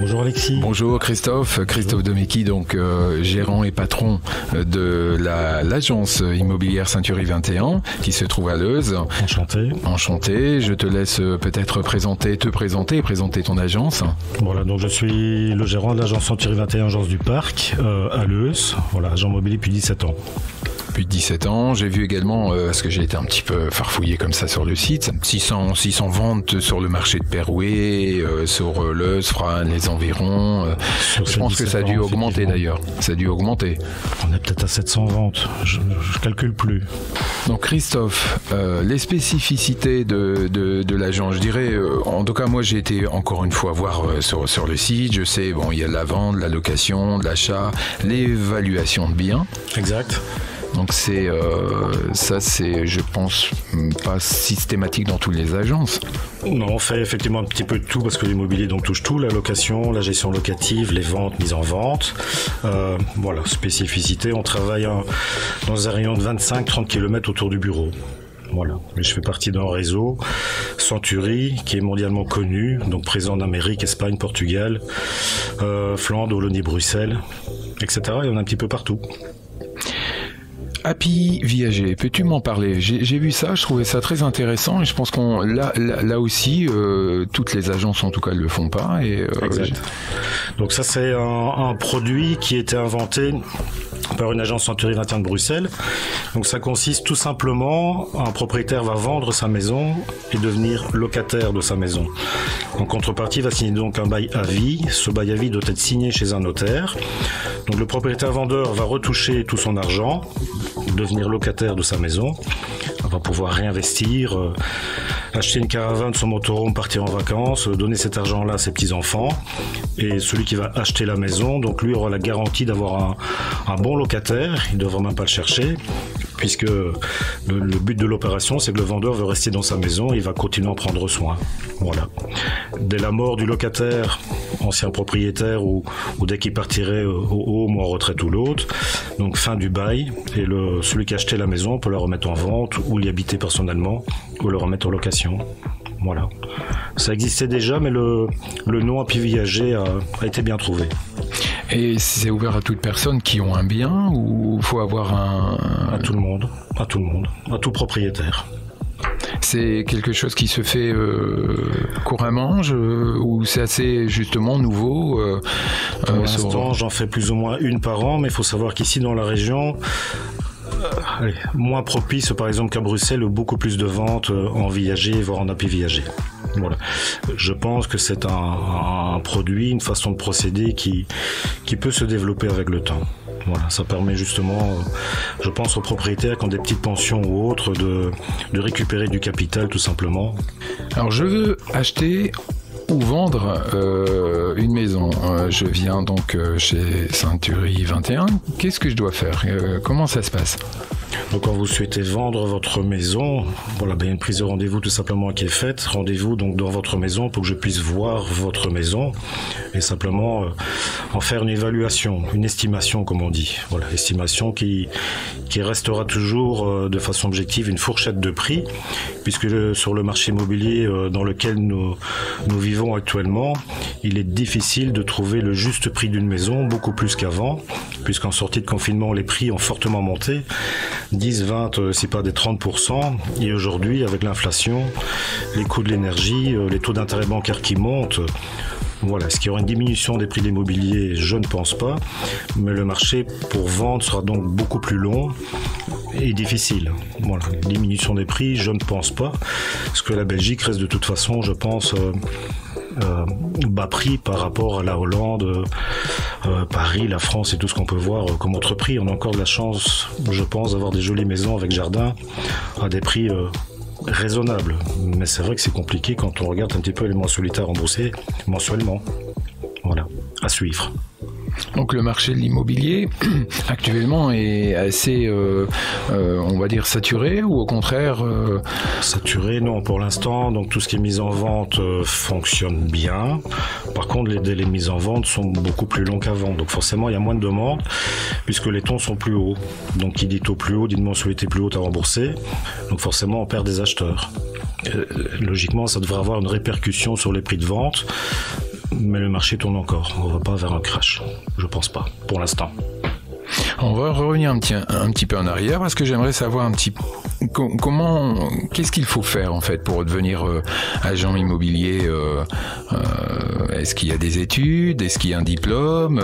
Bonjour Alexis. Bonjour Christophe Domecqui, donc gérant et patron de l'agence immobilière Century 21 qui se trouve à Leuze. Enchanté. Je te laisse peut-être te présenter et présenter ton agence. Voilà, donc je suis le gérant de l'agence Century 21, agence du Parc à Leuze. Voilà, agent immobilier depuis 17 ans. Depuis 17 ans, j'ai vu également, parce que j'ai été un petit peu farfouillé comme ça sur le site, 600 ventes sur le marché de Perouet, sur Leuze, Frasnes, les environs. Je pense que ça a dû augmenter d'ailleurs. Ça a dû augmenter. On est peut-être à 700 ventes, je calcule plus. Donc Christophe, les spécificités de l'agent, je dirais, en tout cas moi j'ai été encore une fois voir sur le site, je sais, bon il y a de la vente, de la location, de l'achat, l'évaluation de biens. Exact. Donc c'est je pense pas systématique dans toutes les agences. Non, on fait effectivement un petit peu de tout parce que l'immobilier donc touche tout, la location, la gestion locative, les ventes, mise en vente. Voilà, spécificité, on travaille dans un rayon de 25-30 km autour du bureau. Voilà, je fais partie d'un réseau, Century, qui est mondialement connu, donc présent en Amérique, Espagne, Portugal, Flandre, Wallonie, Bruxelles, etc. Et on est un petit peu partout. Happy Viager, peux-tu m'en parler? J'ai vu ça, je trouvais ça très intéressant et je pense qu'on là aussi, toutes les agences en tout cas ne le font pas. Exact. Donc ça c'est un produit qui a été inventé par une agence Century 21 de Bruxelles. Donc ça consiste tout simplement, un propriétaire va vendre sa maison et devenir locataire de sa maison. En contrepartie, il va signer donc un bail à vie. Ce bail à vie doit être signé chez un notaire. Donc le propriétaire vendeur va retoucher tout son argent, devenir locataire de sa maison. On va pouvoir réinvestir, acheter une caravane, son motorhome, partir en vacances, donner cet argent-là à ses petits-enfants. Et celui qui va acheter la maison, donc lui aura la garantie d'avoir un bon locataire, il ne devra même pas le chercher, puisque le but de l'opération, c'est que le vendeur veut rester dans sa maison et il va continuer à en prendre soin. Voilà. Dès la mort du locataire, ancien propriétaire, ou dès qu'il partirait au home ou en retraite ou l'autre, donc fin du bail, et celui qui a acheté la maison peut la remettre en vente ou l'y habiter personnellement ou le remettre en location. Voilà. Ça existait déjà, mais le nom Happy Viager a été bien trouvé. Et c'est ouvert à toute personne qui ont un bien ou il faut avoir À tout le monde, à tout propriétaire. C'est quelque chose qui se fait couramment ou c'est assez justement nouveau Pour l'instant, j'en fais plus ou moins une par an, mais il faut savoir qu'ici dans la région, moins propice par exemple qu'à Bruxelles, où beaucoup plus de ventes en viager, voire en Happy Viager. Voilà. Je pense que c'est un produit, une façon de procéder qui peut se développer avec le temps. Voilà, ça permet justement, je pense aux propriétaires qui ont des petites pensions ou autres, de récupérer du capital tout simplement. Alors je veux acheter ou vendre une maison. Je viens donc chez Century 21. Qu'est-ce que je dois faire? Comment ça se passe? Donc quand vous souhaitez vendre votre maison, voilà, il y a une prise de rendez-vous tout simplement qui est faite. Rendez-vous donc dans votre maison pour que je puisse voir votre maison et simplement en faire une évaluation, une estimation comme on dit. Voilà, estimation qui restera toujours de façon objective une fourchette de prix, puisque sur le marché immobilier dans lequel nous vivons actuellement, il est difficile de trouver le juste prix d'une maison, beaucoup plus qu'avant, puisqu'en sortie de confinement, les prix ont fortement monté, 10, 20, si pas des 30%, et aujourd'hui, avec l'inflation, les coûts de l'énergie, les taux d'intérêt bancaire qui montent, voilà, est-ce qu'il y aura une diminution des prix de l'immobilier? Je ne pense pas, mais le marché pour vendre sera donc beaucoup plus long et difficile. Voilà, diminution des prix, je ne pense pas, parce que la Belgique reste de toute façon, je pense, bas prix par rapport à la Hollande, Paris, la France et tout ce qu'on peut voir comme autre prix. On a encore de la chance, je pense, d'avoir des jolies maisons avec jardin à des prix raisonnables. Mais c'est vrai que c'est compliqué quand on regarde un petit peu les mensualités remboursées mensuellement. Voilà, à suivre. Donc le marché de l'immobilier actuellement est assez, on va dire, saturé ou au contraire Saturé, non, pour l'instant. Donc tout ce qui est mis en vente fonctionne bien. Par contre, les délais de mise en vente sont beaucoup plus longs qu'avant. Donc forcément, il y a moins de demandes puisque les taux sont plus hauts. Donc qui dit taux plus haut, dit une mensualité plus haute à rembourser. Donc forcément, on perd des acheteurs. Logiquement, ça devrait avoir une répercussion sur les prix de vente. mais le marché tourne encore. On ne va pas vers un crash, je pense pas, pour l'instant. On va revenir un petit peu en arrière parce que j'aimerais savoir un petit qu'est-ce qu'il faut faire en fait pour devenir agent immobilier. Est-ce qu'il y a des études? Est-ce qu'il y a un diplôme?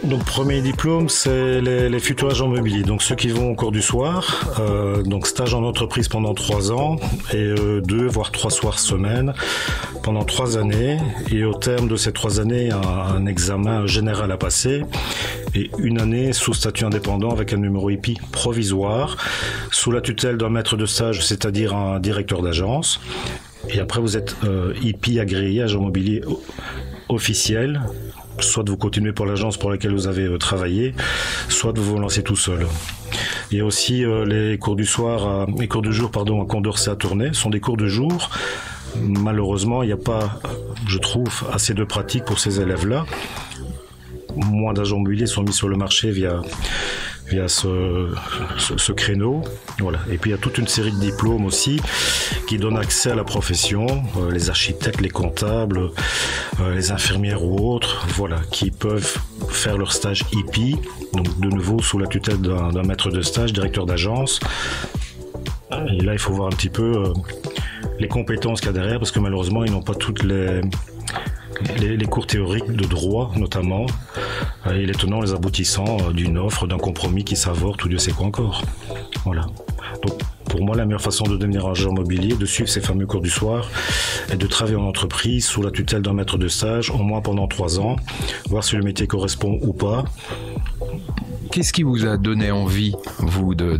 Donc premier diplôme, c'est les futurs agents immobiliers, donc ceux qui vont au cours du soir, donc stage en entreprise pendant 3 ans et 2 voire 3 soirs semaine pendant 3 années, et au terme de ces 3 années un examen général à passer et 1 année sous statut indépendant avec un numéro IPI provisoire sous la tutelle d'un maître de stage, c'est-à-dire un directeur d'agence, et après vous êtes IPI agréé agent immobilier officiel. Soit vous continuez pour l'agence pour laquelle vous avez travaillé, soit vous vous lancez tout seul. Il y a aussi les cours du soir, les cours du jour, à Condorcet à Tournai, sont des cours de jour. Malheureusement, il n'y a pas, je trouve, assez de pratique pour ces élèves-là. Moins d'agents immobiliers sont mis sur le marché via ce créneau. Voilà. Et puis il y a toute une série de diplômes aussi qui donnent accès à la profession, les architectes, les comptables, les infirmières ou autres, voilà, qui peuvent faire leur stage IPI, donc de nouveau sous la tutelle d'un maître de stage, directeur d'agence. Et là il faut voir un petit peu les compétences qu'il y a derrière, parce que malheureusement ils n'ont pas toutes les cours théoriques de droit notamment, et les tenants, les aboutissants d'une offre, d'un compromis qui s'avorte ou Dieu sait quoi encore. Voilà. Donc pour moi la meilleure façon de devenir agent immobilier, de suivre ces fameux cours du soir et de travailler en entreprise sous la tutelle d'un maître de stage au moins pendant 3 ans, voir si le métier correspond ou pas. Qu'est-ce qui vous a donné envie, vous, de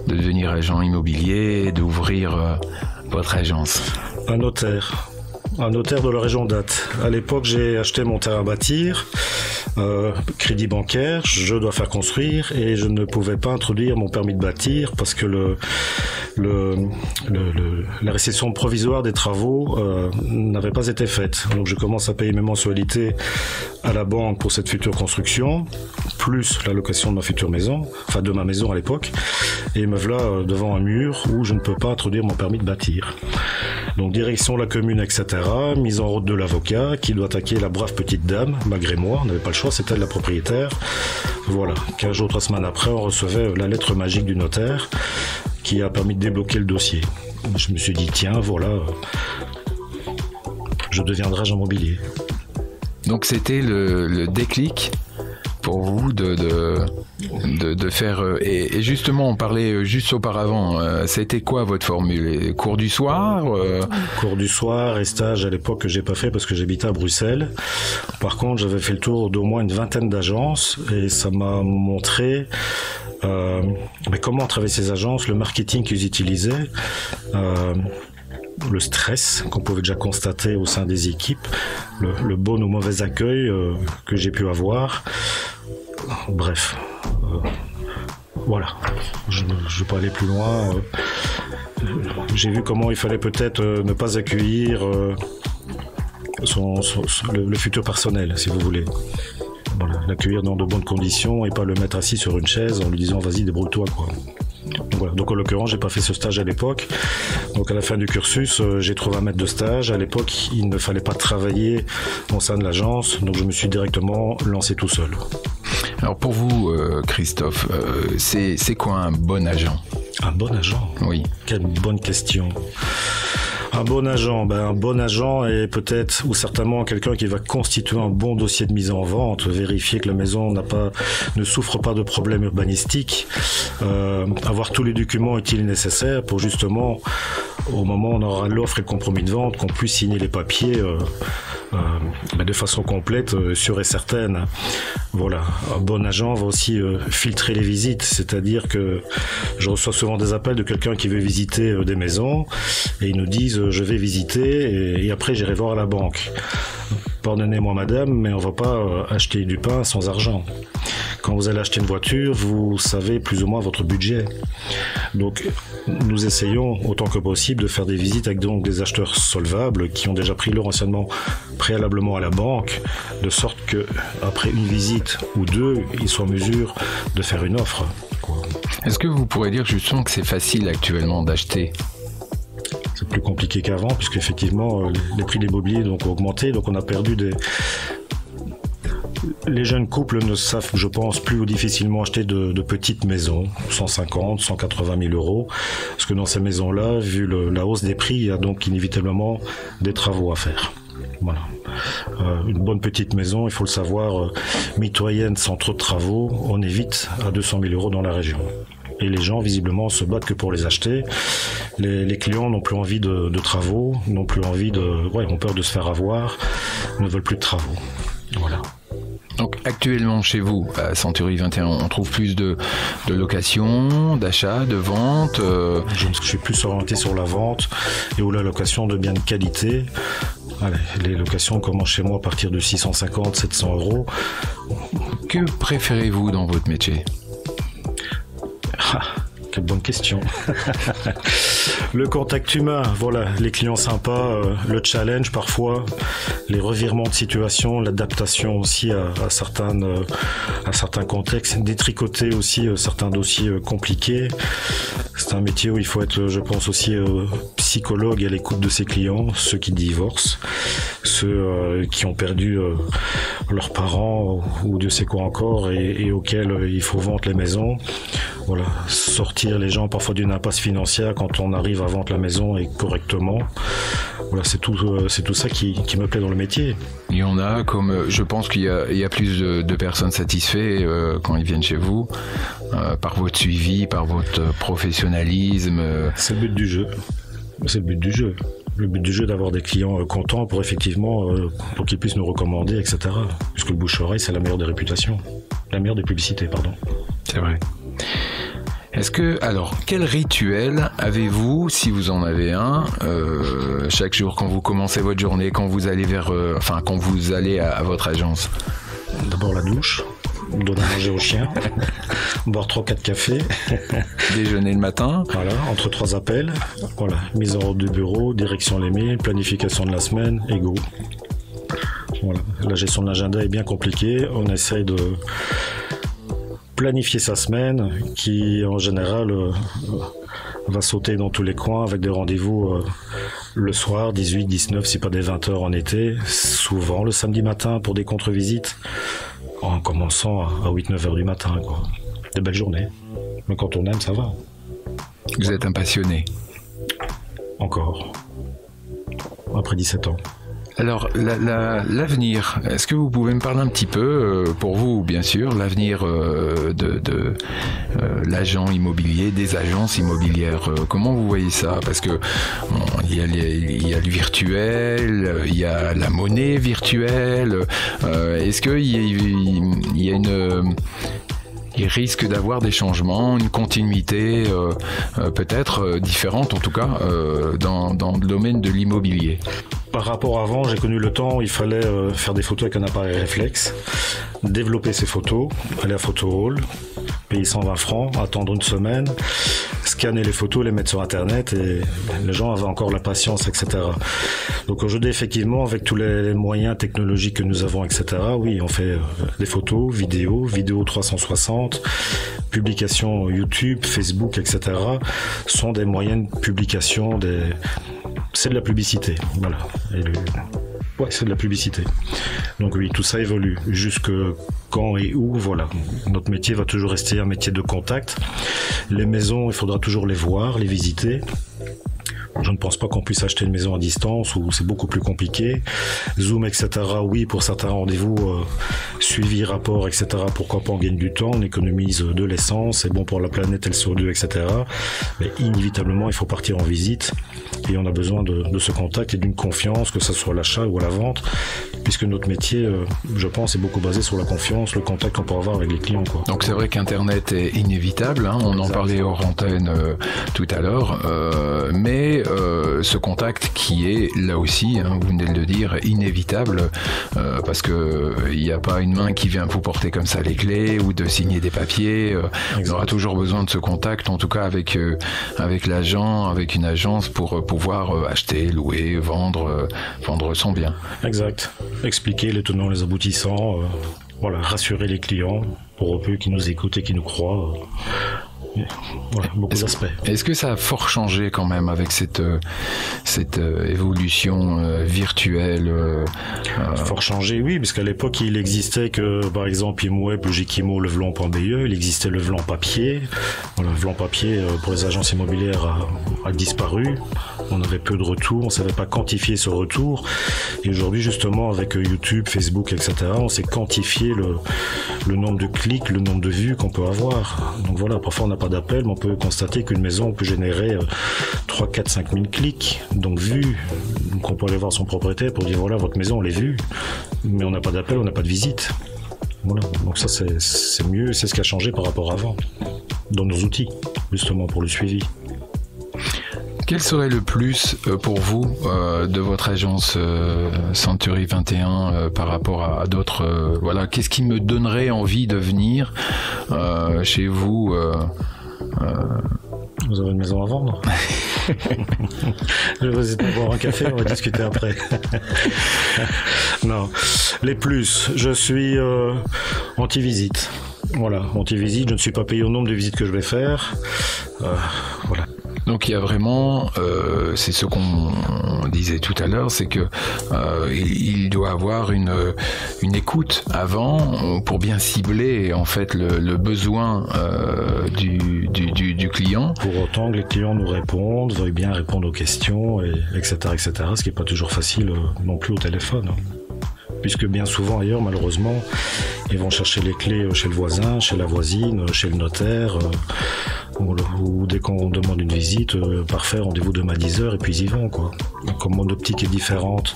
devenir agent immobilier, d'ouvrir votre agence? Un notaire de la région d'Ath. À l'époque, j'ai acheté mon terrain à bâtir, crédit bancaire, je dois faire construire et je ne pouvais pas introduire mon permis de bâtir parce que la récession provisoire des travaux n'avait pas été faite. Donc je commence à payer mes mensualités à la banque pour cette future construction, plus la location de ma future maison, enfin de ma maison à l'époque, et me voilà devant un mur où je ne peux pas introduire mon permis de bâtir. Donc direction la commune, etc. Mise en route de l'avocat qui doit attaquer la brave petite dame, malgré moi, on n'avait pas le choix, c'était elle la propriétaire. Voilà, 15 jours, 3 semaines après, on recevait la lettre magique du notaire qui a permis de débloquer le dossier. Je me suis dit, tiens, voilà, je deviendrai agent immobilier. Donc c'était le déclic pour vous de faire... Et justement, on parlait juste auparavant, c'était quoi votre formule? Cours du soir Cours du soir et stage à l'époque que j'ai pas fait parce que j'habitais à Bruxelles. Par contre, j'avais fait le tour d'au moins une 20aine d'agences et ça m'a montré comment travailler ces agences, le marketing qu'ils utilisaient, le stress qu'on pouvait déjà constater au sein des équipes, le bon ou mauvais accueil que j'ai pu avoir. Bref, voilà, je ne vais pas aller plus loin. J'ai vu comment il fallait peut-être ne pas accueillir le futur personnel, si vous voulez. Voilà, l'accueillir dans de bonnes conditions et pas le mettre assis sur une chaise en lui disant vas-y débrouille-toi quoi. Voilà. Donc en l'occurrence j'ai pas fait ce stage à l'époque, donc à la fin du cursus j'ai trouvé un maître de stage. À l'époque il ne fallait pas travailler au sein de l'agence, donc je me suis directement lancé tout seul. Alors pour vous Christophe, c'est quoi un bon agent? Un bon agent? Oui. Quelle bonne question. Un bon agent est peut-être ou certainement quelqu'un qui va constituer un bon dossier de mise en vente, vérifier que la maison ne souffre pas de problèmes urbanistiques, avoir tous les documents utiles et nécessaires pour justement, au moment où on aura l'offre et le compromis de vente, qu'on puisse signer les papiers de façon complète, sûre et certaine. Voilà. Un bon agent va aussi filtrer les visites, c'est-à-dire que je reçois souvent des appels de quelqu'un qui veut visiter des maisons et ils nous disent je vais visiter et après j'irai voir à la banque. Pardonnez-moi madame, mais on va pas acheter du pain sans argent. Quand vous allez acheter une voiture, vous savez plus ou moins votre budget. Donc nous essayons autant que possible de faire des visites avec donc des acheteurs solvables qui ont déjà pris leur renseignement préalablement à la banque, de sorte que après une visite ou deux, ils soient en mesure de faire une offre. Quoi. Est-ce que vous pourrez dire justement que c'est facile actuellement d'acheter? c'est plus compliqué qu'avant, puisque effectivement les prix de l'immobilier donc ont augmenté, donc on a perdu des... Les jeunes couples ne savent, je pense, plus ou difficilement acheter de petites maisons, 150, 180 000 euros, parce que dans ces maisons-là, vu la hausse des prix, il y a donc inévitablement des travaux à faire. Voilà. Une bonne petite maison, il faut le savoir, mitoyenne sans trop de travaux, on est vite à 200 000 euros dans la région. Et les gens, visiblement, se battent que pour les acheter. Les clients n'ont plus envie de travaux, n'ont plus envie ont peur de se faire avoir, ne veulent plus de travaux. Voilà. Donc actuellement chez vous, à Century 21, on trouve plus de location, d'achat, de vente Je suis plus orienté sur la vente et ou la location de biens de qualité. Allez, les locations commencent chez moi à partir de 650, 700 euros. Que préférez-vous dans votre métier ? Quelle bonne question. Le contact humain, voilà, les clients sympas, le challenge parfois, les revirements de situation, l'adaptation aussi à certains contextes, détricoter aussi certains dossiers compliqués. C'est un métier où il faut être, je pense, aussi psychologue à l'écoute de ses clients, ceux qui divorcent, ceux qui ont perdu leurs parents ou Dieu sait quoi encore et auxquels il faut vendre les maisons. Voilà, sortir les gens parfois d'une impasse financière quand on arrive à vendre la maison et correctement. Voilà, c'est tout ça qui me plaît dans le métier. Il y en a, comme je pense qu'il y a plus de personnes satisfaites quand ils viennent chez vous, par votre suivi, par votre professionnalisme. C'est le but du jeu. C'est le but du jeu. Le but du jeu d'avoir des clients contents pour qu'ils puissent nous recommander, etc. Puisque le bouche-oreille, c'est la meilleure des réputations. La meilleure des publicités, pardon. C'est vrai. Quel rituel avez-vous, si vous en avez un, chaque jour quand vous commencez votre journée, quand vous allez quand vous allez à votre agence ? D'abord la douche, donner à manger aux chiens, boire 3-4 cafés. Déjeuner le matin. Voilà, entre 3 appels. Voilà, mise en route du bureau, direction les mails, planification de la semaine, et go. Voilà, la gestion de l'agenda est bien compliquée. On essaye de planifier sa semaine qui en général va sauter dans tous les coins avec des rendez-vous le soir, 18, 19, si pas des 20 heures en été, souvent le samedi matin pour des contre-visites, en commençant à 8-9 heures du matin, quoi. Des belles journées. Mais quand on aime, ça va. Vous êtes un passionné. Encore. Après 17 ans. Alors, l'avenir, est-ce que vous pouvez me parler un petit peu, pour vous bien sûr, l'avenir de l'agent immobilier, des agences immobilières, comment vous voyez ça ? Parce que il y a le virtuel, il y a la monnaie virtuelle, est-ce qu'il y a il risque d'avoir des changements, une continuité peut-être différente en tout cas dans le domaine de l'immobilier. Par rapport à avant, j'ai connu le temps où il fallait faire des photos avec un appareil réflexe, développer ses photos, aller à Photo Hall, payer 120 francs, attendre une semaine, scanner les photos, les mettre sur Internet et les gens avaient encore la patience, etc. Donc aujourd'hui, effectivement, avec tous les moyens technologiques que nous avons, etc., oui, on fait des photos, vidéo 360, publications YouTube, Facebook, etc., sont des moyens de publication, c'est de la publicité, voilà. Ouais, c'est de la publicité. Donc oui, tout ça évolue. Jusque quand et où, voilà. Notre métier va toujours rester un métier de contact. Les maisons, il faudra toujours les voir, les visiter. Je ne pense pas qu'on puisse acheter une maison à distance où c'est beaucoup plus compliqué. Zoom, etc. Oui, pour certains rendez-vous, suivi, rapport, etc. Pourquoi pas, on gagne du temps, on économise de l'essence, c'est bon pour la planète et le CO2, etc. Mais inévitablement, il faut partir en visite et on a besoin de ce contact et d'une confiance, que ce soit l'achat ou à la vente, puisque notre métier, je pense, est beaucoup basé sur la confiance, le contact qu'on peut avoir avec les clients, quoi. Donc c'est vrai qu'Internet est inévitable, hein, on en parlait hors antenne tout à l'heure, mais ce contact qui est là aussi, hein, vous venez de le dire, inévitable, parce que il n'y a pas une main qui vient vous porter comme ça les clés ou de signer des papiers. On aura toujours besoin de ce contact, en tout cas avec l'agent, avec une agence pour pouvoir acheter, louer, vendre son bien. Exact. Expliquer les tenants, les aboutissants, voilà, rassurer les clients pour peu qui nous écoutent et qui nous croient. Voilà, beaucoup d'aspects. Est-ce que ça a fort changé quand même avec cette évolution virtuelle Fort changé, oui, parce qu'à l'époque, il existait que, par exemple, ImWeb, Logikimo, le Vlon.be, il existait le Vlon papier. Voilà, le Vlon papier, pour les agences immobilières, a disparu. On avait peu de retours, on ne savait pas quantifier ce retour. Et aujourd'hui, justement, avec YouTube, Facebook, etc., on sait quantifier le nombre de clics, le nombre de vues qu'on peut avoir. Donc voilà, parfois on n'a pas d'appel, mais on peut constater qu'une maison peut générer 3, 4, 5 000 clics, donc vues. Donc on peut aller voir son propriétaire pour dire voilà, votre maison, on l'a vue, mais on n'a pas d'appel, on n'a pas de visite. Voilà, donc ça c'est mieux, c'est ce qui a changé par rapport à avant, dans nos outils, justement, pour le suivi. Quel serait le plus pour vous de votre agence Century 21 par rapport à d'autres voilà, qu'est-ce qui me donnerait envie de venir chez vous Vous avez une maison à vendre? Je vais vous aider à boire un café, on va discuter après. Non, les plus, je suis anti-visite. Voilà, anti-visite, je ne suis pas payé au nombre de visites que je vais faire. Voilà. Donc il y a vraiment, c'est ce qu'on disait tout à l'heure, c'est que il doit avoir une écoute avant pour bien cibler en fait le besoin du client. Pour autant que les clients nous répondent, veuillent bien répondre aux questions, etc., ce qui n'est pas toujours facile non plus au téléphone. Puisque bien souvent ailleurs, malheureusement, ils vont chercher les clés chez le voisin, chez la voisine, chez le notaire, ou dès qu'on demande une visite, parfait, rendez-vous demain à 10h, et puis ils y vont, quoi. Comme mon optique est différente,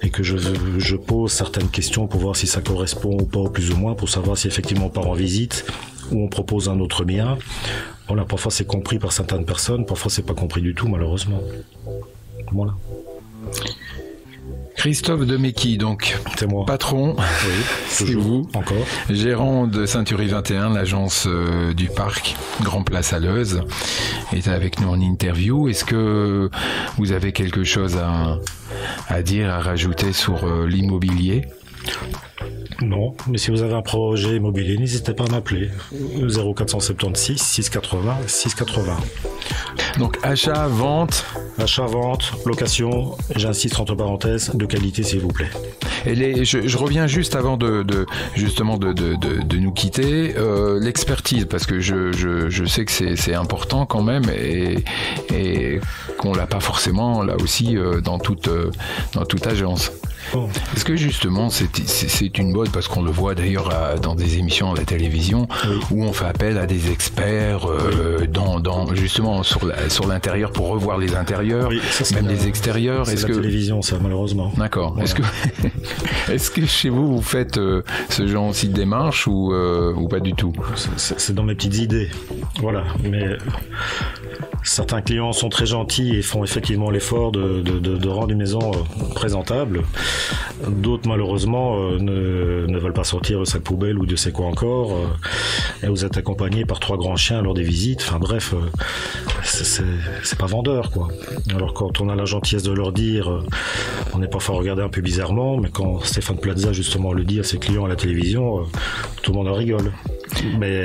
et que je pose certaines questions pour voir si ça correspond ou pas, plus ou moins, pour savoir si effectivement on part en visite, ou on propose un autre bien. Voilà, parfois c'est compris par certaines personnes, parfois c'est pas compris du tout, malheureusement. Voilà. Christophe Demeky, donc c'est moi. Patron, oui, c'est vous, encore. Gérant de Century 21, l'agence du parc Grand Place à Leuze, est avec nous en interview. Est-ce que vous avez quelque chose à dire, à rajouter sur l'immobilier? Non, mais si vous avez un projet immobilier, n'hésitez pas à m'appeler. 0476 680 680. Donc achat, vente, location, j'insiste entre parenthèses, de qualité s'il vous plaît. Et je reviens juste avant de nous quitter, l'expertise, parce que je sais que c'est important quand même et qu'on l'a pas forcément là aussi dans toute agence. Oh. Est-ce que justement c'est une mode, parce qu'on le voit d'ailleurs dans des émissions à la télévision, oui, où on fait appel à des experts dans justement sur l'intérieur pour revoir les intérieurs, oui, ça, même les extérieurs. C'est la télévision, ça, malheureusement. D'accord. Voilà. Est-ce que chez vous faites ce genre aussi de démarche ou pas du tout? C'est dans mes petites idées. Voilà, mais certains clients sont très gentils et font effectivement l'effort de rendre une maison présentable. D'autres, malheureusement, ne veulent pas sortir le sac poubelle ou Dieu sait quoi encore. Et vous êtes accompagné par 3 grands chiens lors des visites. Enfin bref, c'est pas vendeur, quoi. Alors quand on a la gentillesse de leur dire, on n'est pas fait regarder un peu bizarrement, mais quand Stéphane Plaza justement le dit à ses clients à la télévision, tout le monde en rigole. Mais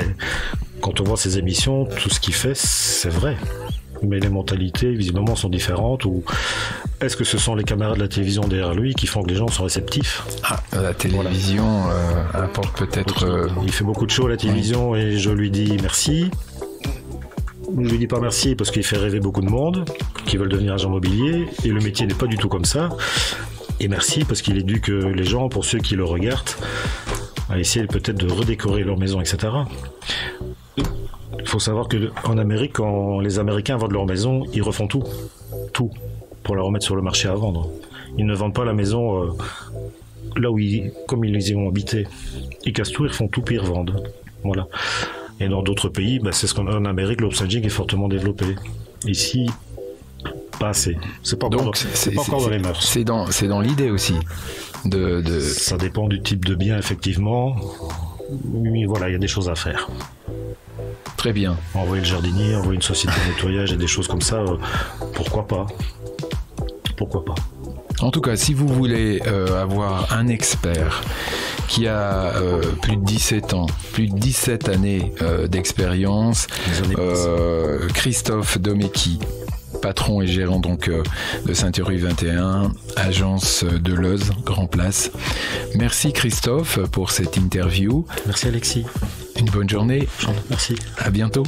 quand on voit ces émissions, tout ce qu'il fait, c'est vrai. Mais les mentalités, visiblement, sont différentes. Ou est-ce que ce sont les caméras de la télévision derrière lui qui font que les gens sont réceptifs? La télévision apporte peut-être... Il fait beaucoup de shows à la télévision, oui. Et je lui dis merci. Je lui dis pas merci parce qu'il fait rêver beaucoup de monde qui veulent devenir agent immobilier. Et le métier n'est pas du tout comme ça. Et merci parce qu'il éduque les gens, pour ceux qui le regardent, à essayer peut-être de redécorer leur maison, etc. Il faut savoir qu'en Amérique, quand les Américains vendent leur maison, ils refont tout, pour la remettre sur le marché à vendre. Ils ne vendent pas la maison là où comme ils y ont habité. Ils cassent tout, ils refont tout, puis ils revendent. Voilà. Et dans d'autres pays, c'est ce qu'on a en Amérique, l'upstaging est fortement développé. Ici, pas assez. C'est pas encore dans les mœurs. C'est dans l'idée aussi. Ça dépend du type de bien, effectivement. Mais voilà, il y a des choses à faire. Très bien. Envoyer le jardinier, envoyer une société de nettoyage et des choses comme ça, pourquoi pas? Pourquoi pas? En tout cas, si vous voulez avoir un expert qui a plus de 17 ans, plus de 17 années d'expérience. Christophe Domecki, patron et gérant donc de Sainte-Rue 21, agence de Leuze, Grand Place. Merci Christophe pour cette interview. Merci Alexis. Une bonne journée. Merci. À bientôt.